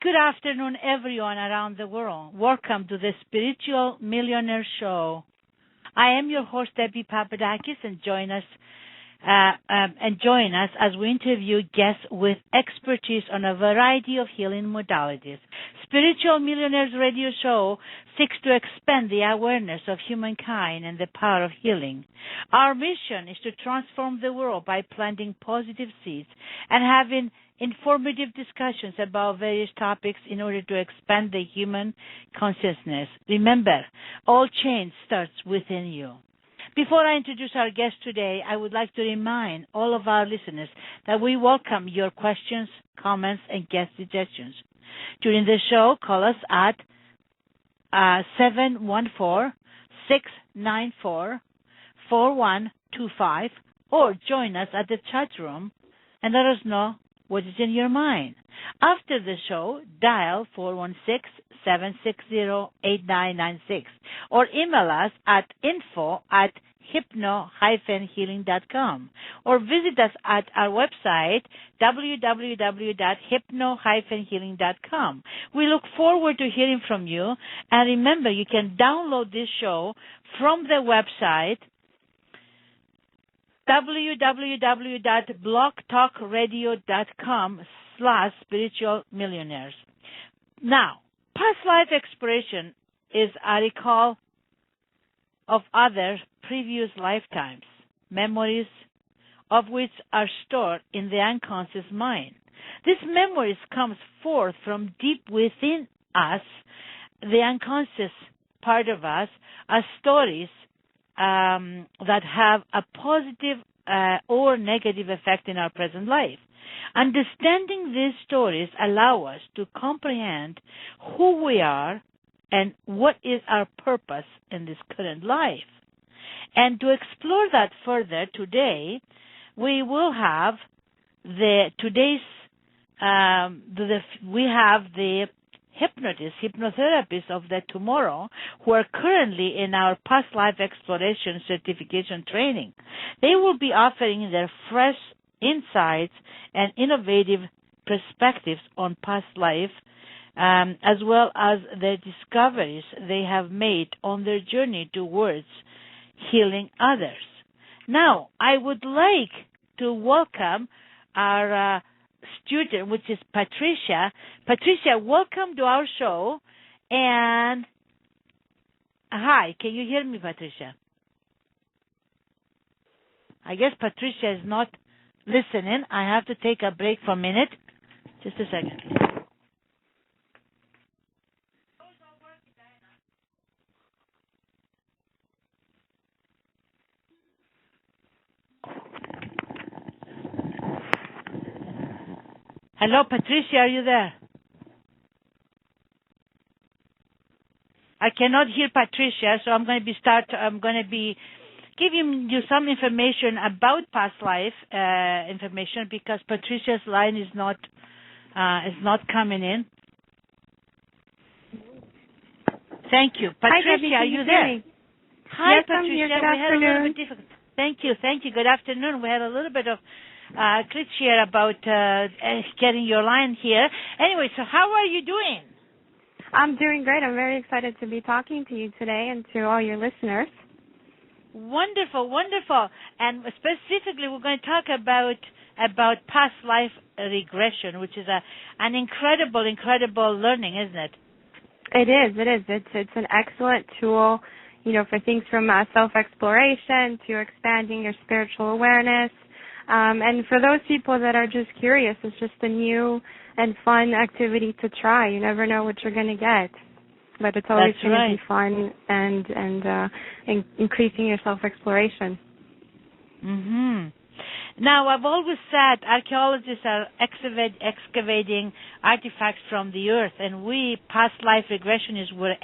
Good afternoon, everyone around the world. Welcome to the Spiritual Millionaires Show. I am your host, Debbie Papadakis, and join us as we interview guests with expertise on a variety of healing modalities. Spiritual Millionaires Radio Show seeks to expand the awareness of humankind and the power of healing. Our mission is to transform the world by planting positive seeds and having informative discussions about various topics in order to expand the human consciousness. Remember, all change starts within you. Before I introduce our guest today, I would like to remind all of our listeners that we welcome your questions, comments, and guest suggestions. During the show, call us at 714-694-4125 or join us at the chat room and let us know what is in your mind. After the show, dial 416-760-8996 or email us at info@hypno-healing.com or visit us at our website, www.hypno-healing.com. We look forward to hearing from you, and remember, you can download this show from the website, www.blogtalkradio.com/spiritualmillionaires. Now, past life exploration is a recall of other previous lifetimes, memories of which are stored in the unconscious mind. These memories come forth from deep within us, the unconscious part of us, as stories that have a positive or negative effect in our present life. Understanding these stories allow us to comprehend who we are and what is our purpose in this current life. And to explore that further today, we will have the hypnotists, hypnotherapists of the tomorrow who are currently in our past life exploration certification training. They will be offering their fresh insights and innovative perspectives on past life, as well as the discoveries they have made on their journey towards healing others. Now, I would like to welcome our student, which is Patricia. Patricia, welcome to our show. And hi, can you hear me, Patricia? I guess Patricia is not listening. I have to take a break for a minute. Just a second. Hello, Patricia, are you there? I cannot hear Patricia, so I'm going to be giving you some information about past life information because Patricia's line is not coming in. Thank you, Patricia. Hi, are you there? Hi, yes, Patricia. I'm here. Good we had a little afternoon. bit difficult. Thank you. Good afternoon. We had a little bit of glitch here about getting your line here. Anyway, so how are you doing? I'm doing great. I'm very excited to be talking to you today and to all your listeners. Wonderful, wonderful. And specifically, we're going to talk about past life regression, which is an incredible learning, isn't it? It is. It's an excellent tool, for things from self-exploration to expanding your spiritual awareness. And for those people that are just curious, it's just a new and fun activity to try. You never know what you're going to get, but it's always going to be fun and increasing your self-exploration. Mm-hmm. Now, I've always said archaeologists are excavating artifacts from the earth, and past life regressionists, were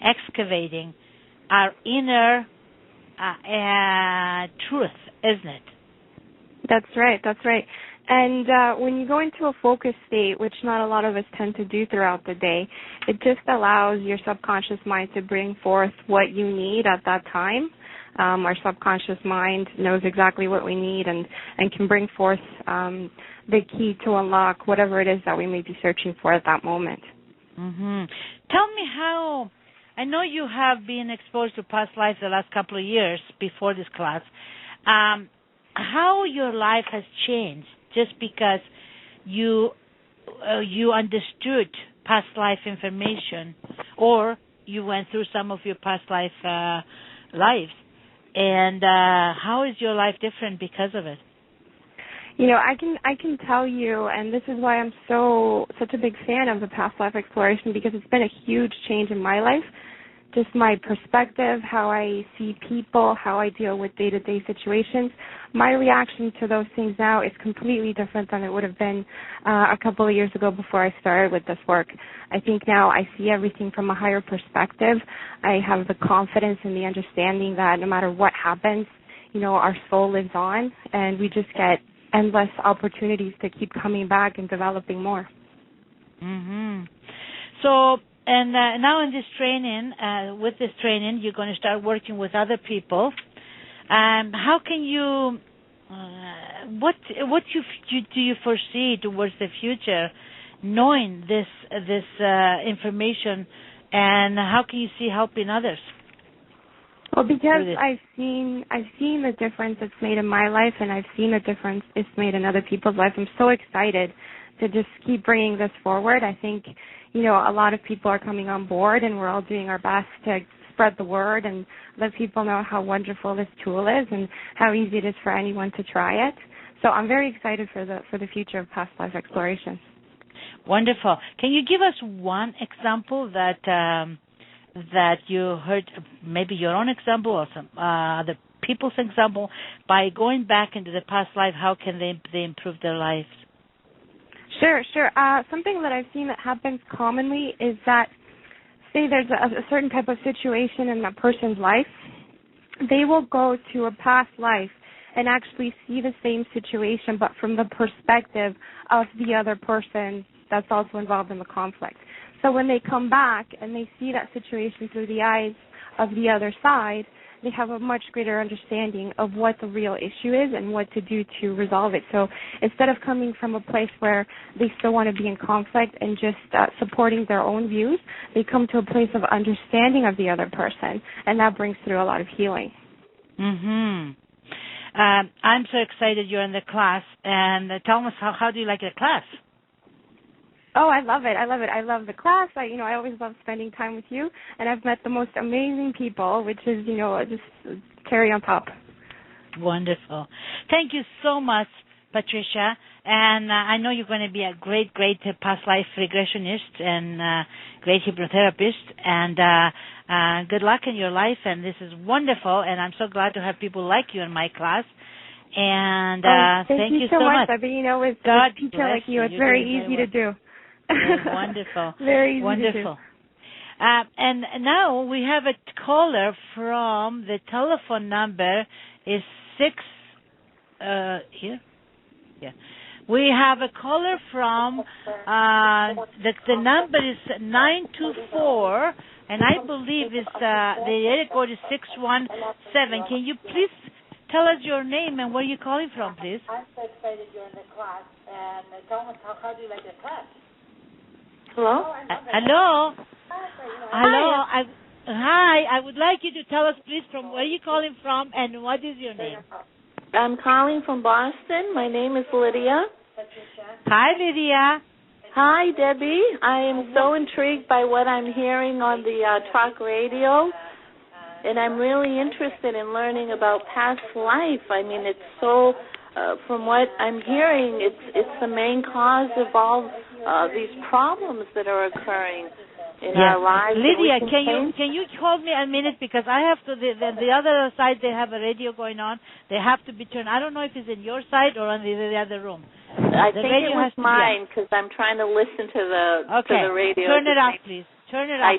excavating our inner truth, isn't it? That's right. And when you go into a focus state, which not a lot of us tend to do throughout the day, it just allows your subconscious mind to bring forth what you need at that time. Our subconscious mind knows exactly what we need and can bring forth the key to unlock whatever it is that we may be searching for at that moment. Mm-hmm. Tell me how, I know you have been exposed to past lives the last couple of years before this class, how your life has changed just because you understood past life information, or you went through some of your past lives, and how is your life different because of it? I can tell you, and this is why I'm such a big fan of the past life exploration, because it's been a huge change in my life. Just my perspective, how I see people, how I deal with day-to-day situations. My reaction to those things now is completely different than it would have been a couple of years ago before I started with this work. I think now I see everything from a higher perspective. I have the confidence and the understanding that no matter what happens, our soul lives on, and we just get endless opportunities to keep coming back and developing more. Mm-hmm. So, and now in this training, with this training, you're going to start working with other people. How can you, what do you foresee towards the future, knowing this information, and how can you see helping others? Well, because I've seen the difference it's made in my life, and I've seen the difference it's made in other people's lives. I'm so excited to just keep bringing this forward. I think, a lot of people are coming on board, and we're all doing our best to spread the word and let people know how wonderful this tool is and how easy it is for anyone to try it. So I'm very excited for the future of past life exploration. Wonderful. Can you give us one example that you heard, maybe your own example or some other people's example, by going back into the past life, how can they improve their lives? Sure. Something that I've seen that happens commonly is that, say there's a certain type of situation in a person's life, they will go to a past life and actually see the same situation, but from the perspective of the other person that's also involved in the conflict. So when they come back and they see that situation through the eyes of the other side, they have a much greater understanding of what the real issue is and what to do to resolve it. So instead of coming from a place where they still want to be in conflict and just supporting their own views, they come to a place of understanding of the other person, and that brings through a lot of healing. Mm-hmm. I'm so excited you're in the class. And tell us, how do you like the class? Oh, I love it. I love the class. I always love spending time with you, and I've met the most amazing people, which is, just cherry on top. Wonderful. Thank you so much, Patricia. And I know you're going to be a great past life regressionist and great hypnotherapist. And good luck in your life. And this is wonderful. And I'm so glad to have people like you in my class. And thank you so much. I mean, with a teacher like you, it's very easy to do. Wonderful. Very easy wonderful. To do. And now we have a caller from the telephone number is 6 here. Yeah. We have a caller from the number is 924, and I believe it's the area code is 617. Can you please tell us your name and where you're calling from, please? I'm so excited you're in the class, and tell us how do you like the class? Hello? Hello? Hello? Hi. I would like you to tell us, please, from where you're calling from and what is your name? I'm calling from Boston. My name is Lydia. Hi, Lydia. Hi, Debbie. I am so intrigued by what I'm hearing on the talk radio, and I'm really interested in learning about past life. I mean, it's so... from what I'm hearing, it's the main cause of all these problems that are occurring in our lives. Lydia, can you hold me a minute, because I have to. The other side, they have a radio going on. They have to be turned. I don't know if it's in your side or on the other room. I think it was mine, because I'm trying to listen to the radio. Turn it off, please. Turn it off.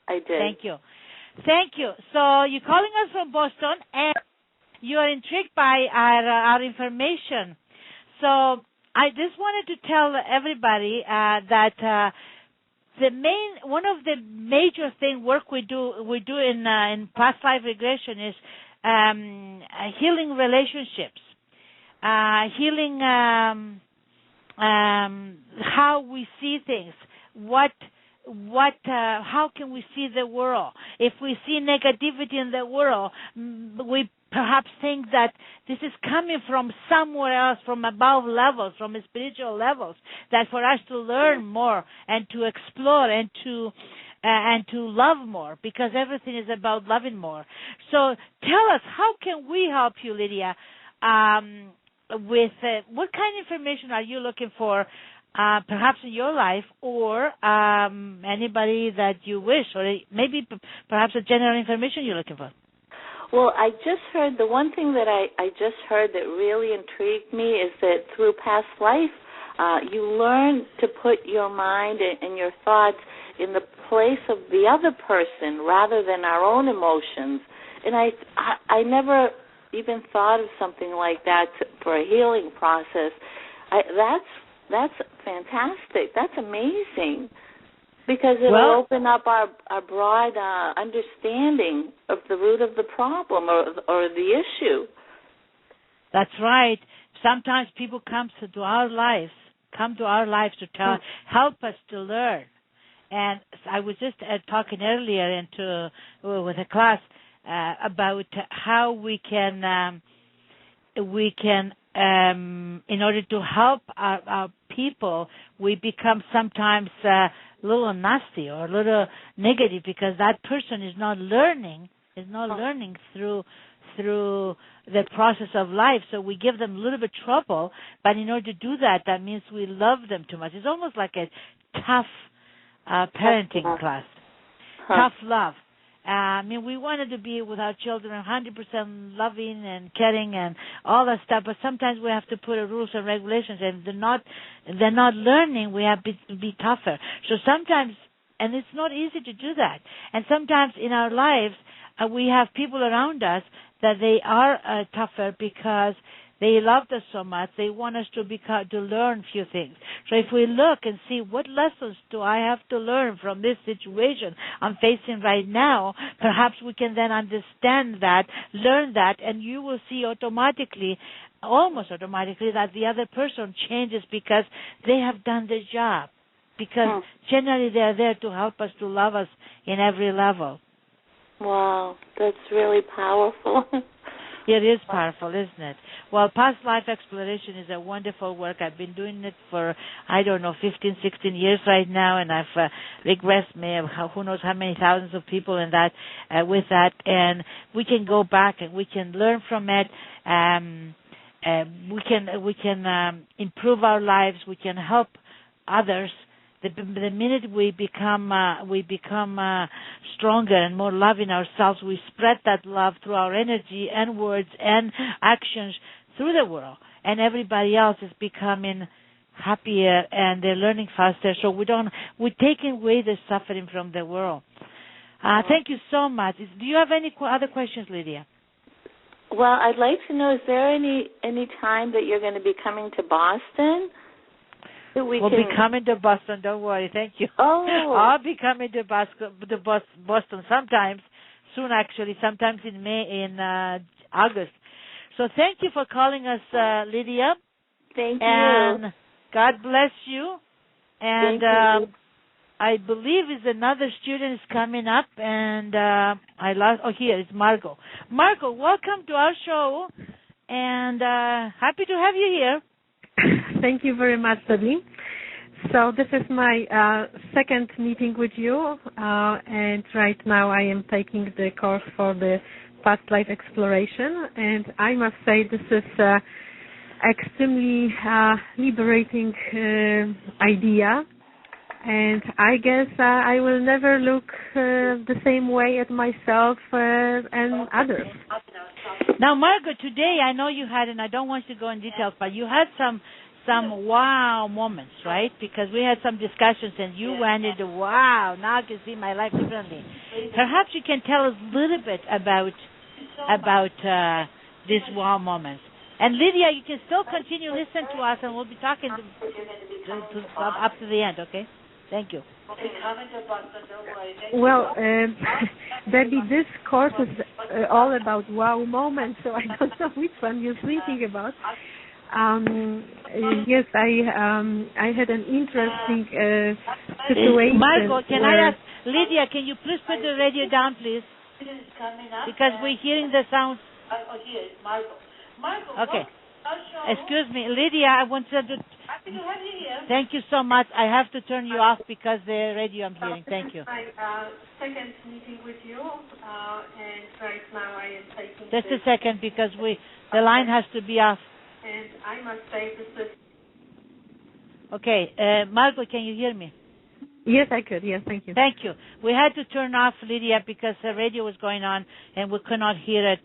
I did. Thank you. So you're calling us from Boston, and you are intrigued by our information. So I just wanted to tell everybody that one of the major work we do in past life regression is healing relationships, healing how we see things, how can we see the world? If we see negativity in the world, we perhaps think that this is coming from somewhere else, from above levels, from spiritual levels, that for us to learn more and to explore and to love more, because everything is about loving more. So tell us, how can we help you, Lydia, with what kind of information are you looking for, perhaps in your life, or anybody that you wish, or maybe perhaps a general information you're looking for? Well, I just heard, the one thing that I just heard that really intrigued me is that through past life, you learn to put your mind and your thoughts in the place of the other person rather than our own emotions. And I never even thought of something like that for a healing process. That's fantastic. That's amazing, because it will open up our broad understanding of the root of the problem or the issue. That's right. Sometimes people come to our lives to help us to learn. And I was just talking earlier with a class about how we can in order to help our people, we become sometimes a little nasty or a little negative, because that person is not learning through the process of life. So we give them a little bit trouble, but in order to do that, that means we love them too much. It's almost like a tough parenting class, tough love. We wanted to be with our children 100% loving and caring and all that stuff, but sometimes we have to put rules and regulations, and they're not learning. We have to be tougher. So sometimes, and it's not easy to do that. And sometimes in our lives, we have people around us that they are tougher because they loved us so much. They want us to learn a few things. So if we look and see what lessons do I have to learn from this situation I'm facing right now, perhaps we can then understand that, learn that, and you will see almost automatically, that the other person changes because they have done their job. Because generally they are there to help us, to love us in every level. Wow, that's really powerful. It is powerful, isn't it? Well, past life exploration is a wonderful work. I've been doing it for, 15, 16 years right now, and I've regressed who knows how many thousands of people in that, with that, and we can go back and we can learn from it. We can improve our lives. We can help others. The minute we become stronger and more loving ourselves, we spread that love through our energy and words and actions through the world, and everybody else is becoming happier and they're learning faster. So we're taking away the suffering from the world. Thank you so much. Do you have any other questions, Lydia? Well, I'd like to know, is there any time that you're going to be coming to Boston? We'll be coming to Boston. Don't worry. Thank you. Oh. I'll be coming to Boston sometimes soon, actually, sometimes in August. So thank you for calling us, Lydia. Thank you. And God bless you. And thank you. I believe another student is coming up, and here is Margot. Margot, welcome to our show, and happy to have you here. Thank you very much, Debbie. So this is my second meeting with you, and right now I am taking the course for the past life exploration, and I must say this is extremely liberating idea, and I guess I will never look the same way at myself and others. Now, Margot, today I know you had, and I don't want you to go in details, but you had some wow moments, right? Because we had some discussions, and you went into, wow, now I can see my life differently. Perhaps you can tell us a little bit about these wow moments. And Lydia, you can still continue listening to us, and we'll be talking up to the end, okay? Thank you. Well, Debbie, this course is all about wow moments, so I don't know which one you're thinking about. Yes, I had an interesting situation. Margot, can I ask, Lydia, can you please put the radio down, please? Because we're hearing the sound. Oh, here, Margot. Okay. Excuse me, Lydia, I want to... I do have you here. Thank you so much. I have to turn you off because the radio I'm hearing. Thank you. My second meeting with you, and right now I am taking... Just a second, because the line has to be off. And I must say this is... Okay, Margot, can you hear me? Yes, I could. Yes, thank you. Thank you. We had to turn off Lydia because the radio was going on and we could not hear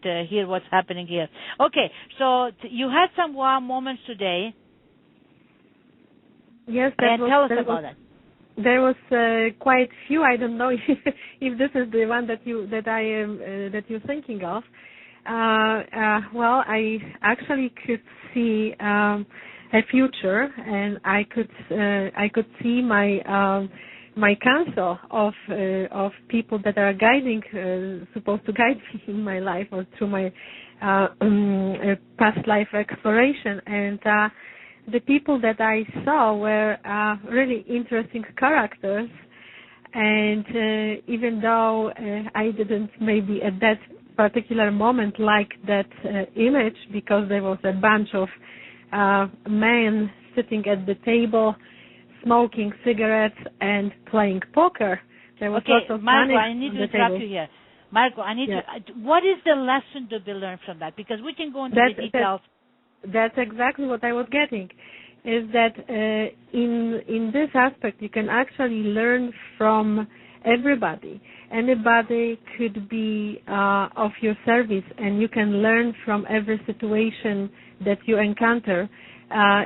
what's happening here. Okay, so you had some wow moments today. Yes, tell us about that. There was quite few. I don't know if this is the one that you're thinking of. Well, I actually could see a future, and I could see my council of people that are supposed to guide me in my life or through my past life exploration, and the people that I saw were really interesting characters. And even though I didn't maybe at that particular moment like that image, because there was a bunch of men sitting at the table, smoking cigarettes and playing poker. There was lots of Margot, money I need to interrupt you here. Margot, I need to. What is the lesson to be learned from that? Because we can go into the details. That's exactly what I was getting. Is that in this aspect you can actually learn from everybody. Anybody could be of your service, and you can learn from every situation that you encounter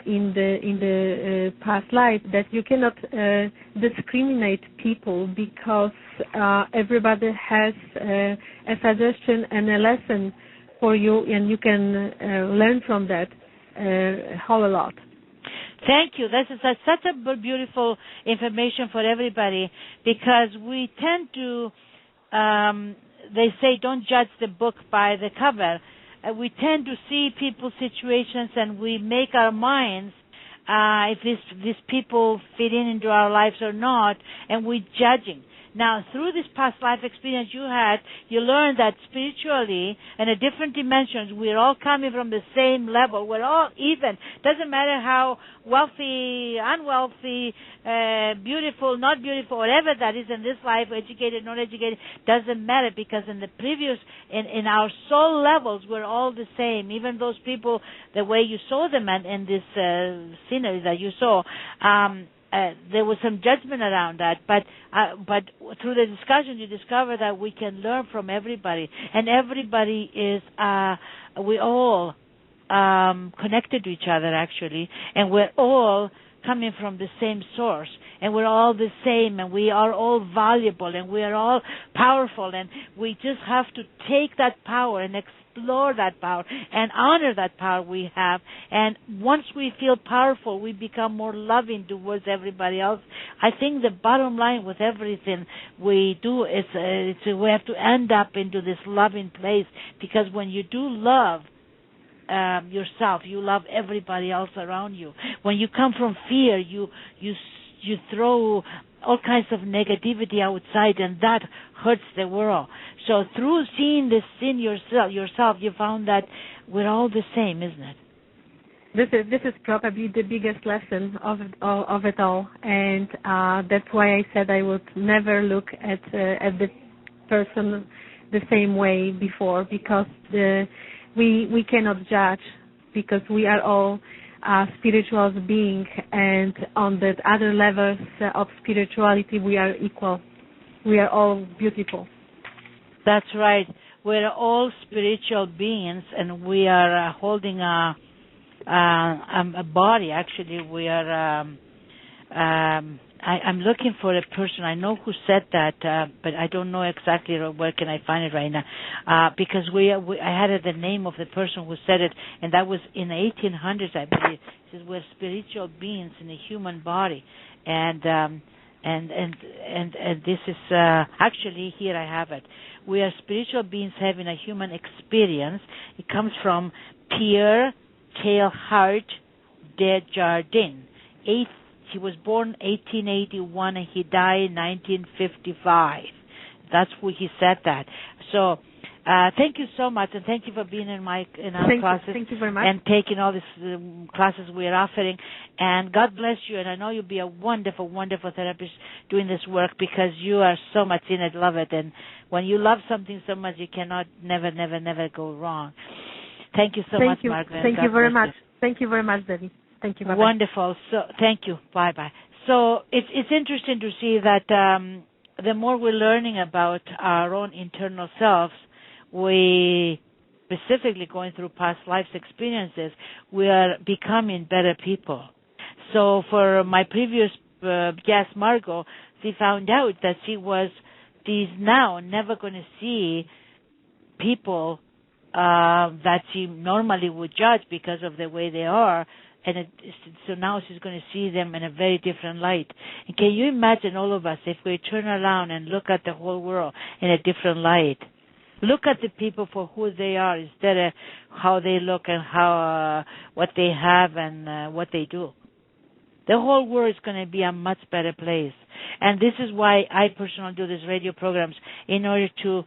in the past life. That you cannot discriminate people, because everybody has a suggestion and a lesson for you, and you can learn from that a whole lot. Thank you. This is such a beautiful information for everybody, because we tend to, they say, don't judge the book by the cover. We tend to see people's situations and we make our minds if these people fit into our lives or not, and we're judging. Now, through this past life experience you had, you learned that spiritually and in different dimensions, we're all coming from the same level. We're all even. Doesn't matter how wealthy, unwealthy, beautiful, not beautiful, whatever that is in this life, educated, not educated, doesn't matter, because in the previous, in our soul levels, we're all the same. Even those people, the way you saw them in this scenery that you saw, there was some judgment around that, but through the discussion you discover that we can learn from everybody, and everybody is we all connected to each other actually, and we're all coming from the same source, and we're all the same, and we are all valuable, and we are all powerful, and we just have to take that power and explore that power and honor that power we have. And once we feel powerful, we become more loving towards everybody else. I think the bottom line with everything we do is we have to end up into this loving place, because when you do love yourself, you love everybody else around you. When you come from fear, you throw all kinds of negativity outside, and that hurts the world. So through seeing this in yourself, you found that we're all the same, isn't it? This is probably the biggest lesson of it all, and that's why I said I would never look at the person the same way before, because we cannot judge, because we are all spiritual beings, and on the other levels of spirituality we are equal. We are all beautiful. That's right. We're all spiritual beings, and we are holding a body. Actually, we are. I'm looking for a person. I know who said that, but I don't know exactly where can I find it right now. Because I had the name of the person who said it, and that was in the 1800s, I believe. It says we're spiritual beings in a human body, and this is actually here I have it. We are spiritual beings having a human experience. It comes from pure Teilhard de Jardin. He was born 1881 and he died 1955. That's who he said that. So thank you so much, and thank you for being in our classes. Thank you very much. And taking all these classes we are offering. And God bless you. And I know you'll be a wonderful, wonderful therapist doing this work because you are so much in it, love it. And when you love something so much, you cannot never go wrong. Thank you so much, Margaret. Thank you very much. Thank you very much, Debbie. Thank you. Bye-bye. Wonderful. So thank you. Bye-bye. So it's interesting to see that the more we're learning about our own internal selves, we specifically going through past lives experiences, we are becoming better people. So for my previous guest, Margot, she found out that she's now never going to see people that she normally would judge because of the way they are. And so now she's going to see them in a very different light. And can you imagine all of us if we turn around and look at the whole world in a different light? Look at the people for who they are instead of how they look and how what they have and what they do. The whole world is going to be a much better place. And this is why I personally do these radio programs, in order to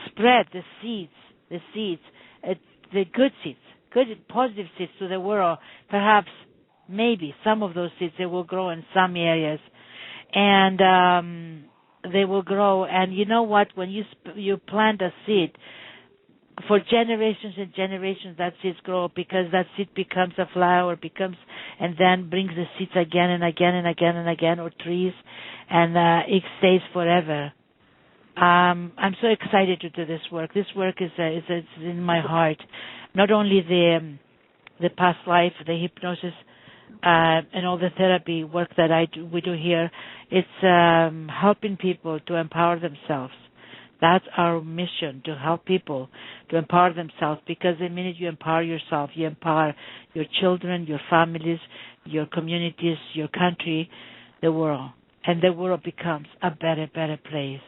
spread the seeds, the good seeds, good positive seeds to the world. Perhaps, maybe, some of those seeds, they will grow in some areas. And they will grow. And you know what? When you plant a seed, for generations and generations, that seeds grow, because that seed becomes a flower, and then brings the seeds again and again and again and again, or trees, and it stays forever. I'm so excited to do this work. This work is in my heart. Not only the past life, the hypnosis, and all the therapy work that we do here. It's helping people to empower themselves. That's our mission, to help people to empower themselves, because the minute you empower yourself, you empower your children, your families, your communities, your country, the world. And the world becomes a better place.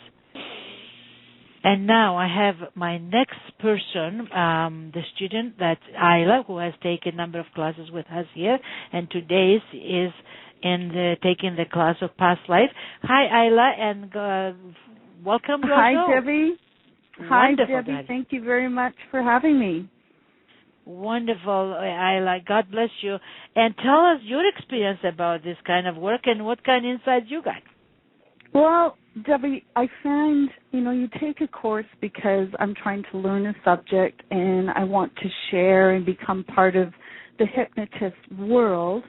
And now I have my next person, the student that Isla, who has taken a number of classes with us here, and today is taking the class of past life. Hi, Isla, and welcome to our show. Hi, Debbie. Hi, Debbie. Thank you very much for having me. Wonderful, Isla. God bless you. And tell us your experience about this kind of work and what kind of insights you got. Well, Debbie, I find, you take a course because I'm trying to learn a subject and I want to share and become part of the hypnotist world.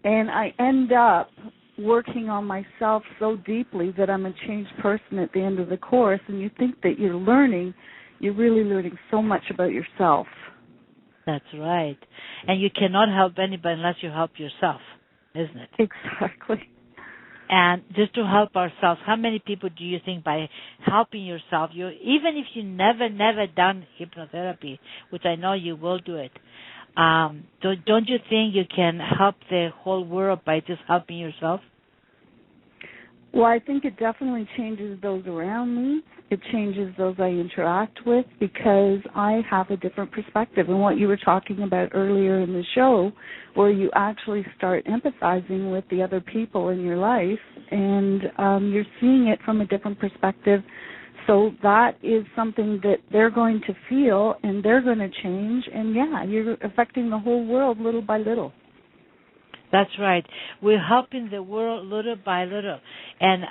And I end up working on myself so deeply that I'm a changed person at the end of the course. And you think that you're really learning so much about yourself. That's right. And you cannot help anybody unless you help yourself, isn't it? Exactly. And just to help ourselves, how many people do you think by helping yourself, even if you never done hypnotherapy, which I know you will do it, don't you think you can help the whole world by just helping yourself? Well, I think it definitely changes those around me. It changes those I interact with, because I have a different perspective. And what you were talking about earlier in the show, where you actually start empathizing with the other people in your life, and you're seeing it from a different perspective. So that is something that they're going to feel, and they're going to change. And, yeah, you're affecting the whole world little by little. That's right. We're helping the world little by little. And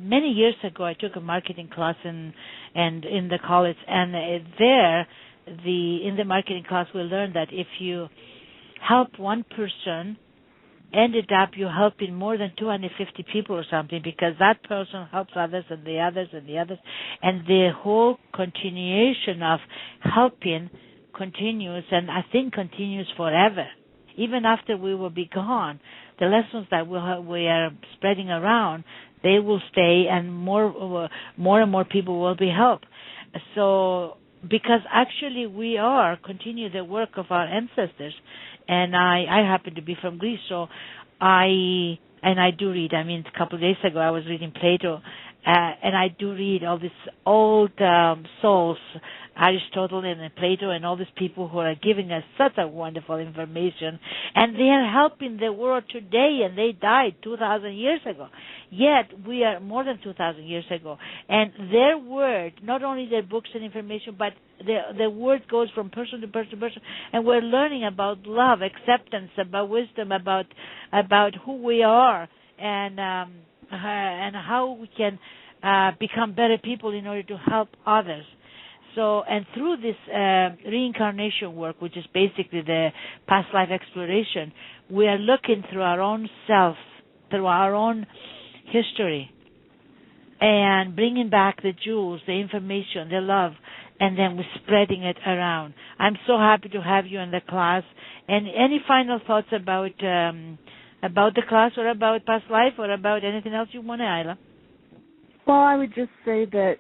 many years ago, I took a marketing class in the college, and there, in the marketing class, we learned that if you help one person, ended up you helping more than 250 people or something, because that person helps others and the others and the others, and the whole continuation of helping continues, and I think continues forever. Even after we will be gone, the lessons that we are spreading around, they will stay, and more and more people will be helped. So, because actually we continue the work of our ancestors, and I happen to be from Greece, so I do read. I mean, a couple of days ago I was reading Plato, and I do read all these old souls, Aristotle and Plato and all these people who are giving us such a wonderful information, and they are helping the world today, and they died 2,000 years ago. Yet we are more than 2,000 years ago, and their word, not only their books and information, but the word goes from person to person to person, and we're learning about love, acceptance, about wisdom, about who we are, and how we can become better people in order to help others. So, and through this reincarnation work, which is basically the past life exploration, we are looking through our own self, through our own history, and bringing back the jewels, the information, the love, and then we're spreading it around. I'm so happy to have you in the class. And any final thoughts about the class, or about past life, or about anything else you want to, Isla? Well, I would just say that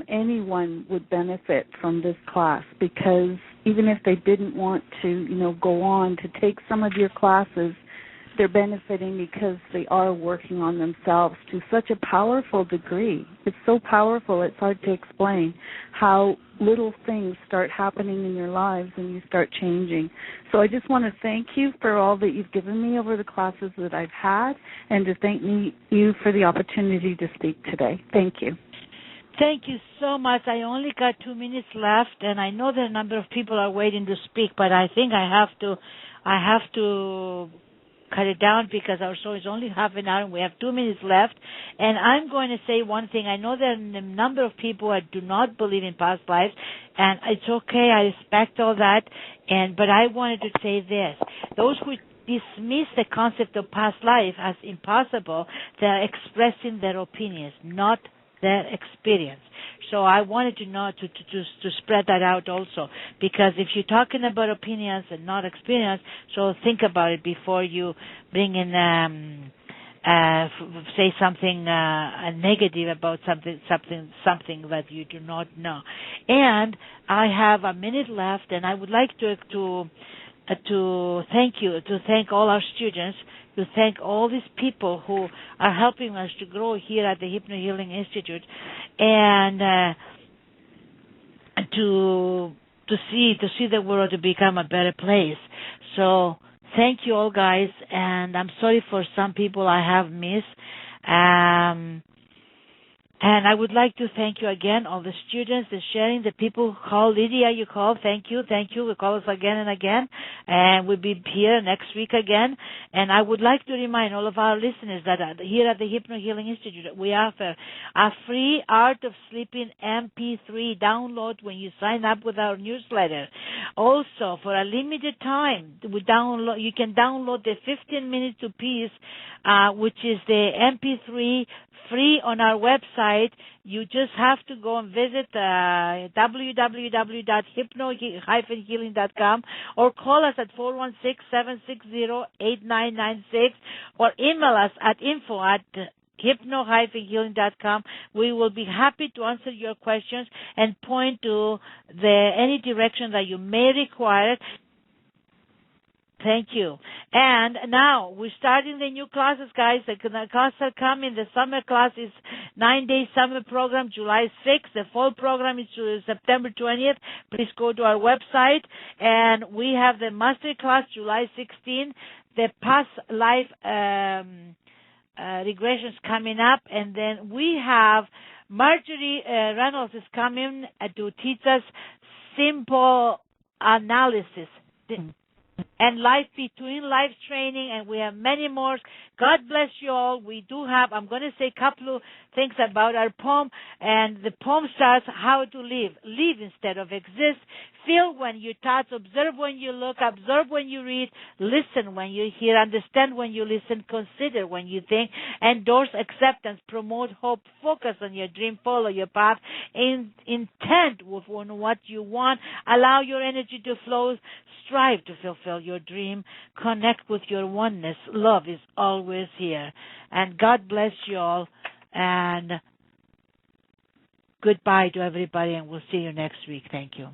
anyone would benefit from this class, because even if they didn't want to, go on to take some of your classes, they're benefiting because they are working on themselves to such a powerful degree. It's so powerful, it's hard to explain how little things start happening in your lives and you start changing. So I just want to thank you for all that you've given me over the classes that I've had, and to thank you for the opportunity to speak today. Thank you. Thank you so much. I only got 2 minutes left, and I know that a number of people are waiting to speak, but I think I have to cut it down, because our show is only half an hour and we have 2 minutes left. And I'm going to say one thing. I know there are a number of people who do not believe in past lives, and it's okay. I respect all that. But I wanted to say this. Those who dismiss the concept of past life as impossible, they're expressing their opinions, not their experience. So I wanted to know to spread that out also, because if you're talking about opinions and not experience, so think about it before you bring in say something negative about something that you do not know. And I have a minute left, and I would like to thank you, to thank all our students, to thank all these people who are helping us to grow here at the Hypno Healing Institute, and to see the world to become a better place. So thank you all, guys, and I'm sorry for some people I have missed. And I would like to thank you again, all the students, the sharing, the people who call. Lydia, you call. Thank you. We call us again and again. And we'll be here next week again. And I would like to remind all of our listeners that here at the Hypno Healing Institute, we offer a free Art of Sleeping MP3 download when you sign up with our newsletter. Also, for a limited time, you can download the 15 minutes apiece, which is the MP3 free on our website. You just have to go and visit www.hypno-healing.com, or call us at 416-760-8996, or email us at info@hypno-healing.com. We will be happy to answer your questions and point to any direction that you may require. Thank you. And now we're starting the new classes, guys. The classes are coming. The summer class is 9-day summer program, July 6th. The fall program is September 20th. Please go to our website. And we have the master class, July 16th. The past life regressions coming up. And then we have Marjorie Reynolds is coming to teach us simple analysis and life between life training, and we have many more. God bless you all. We do have, I'm going to say a couple of things about our poem, and the poem starts, how to live. Live instead of exist. Feel when you touch, observe when you look, observe when you read, listen when you hear, understand when you listen, consider when you think, endorse acceptance, promote hope, focus on your dream, follow your path, intent on what you want, allow your energy to flow, strive to fulfill your dream, connect with your oneness. Love is always here. And God bless you all, and goodbye to everybody, and we'll see you next week. Thank you.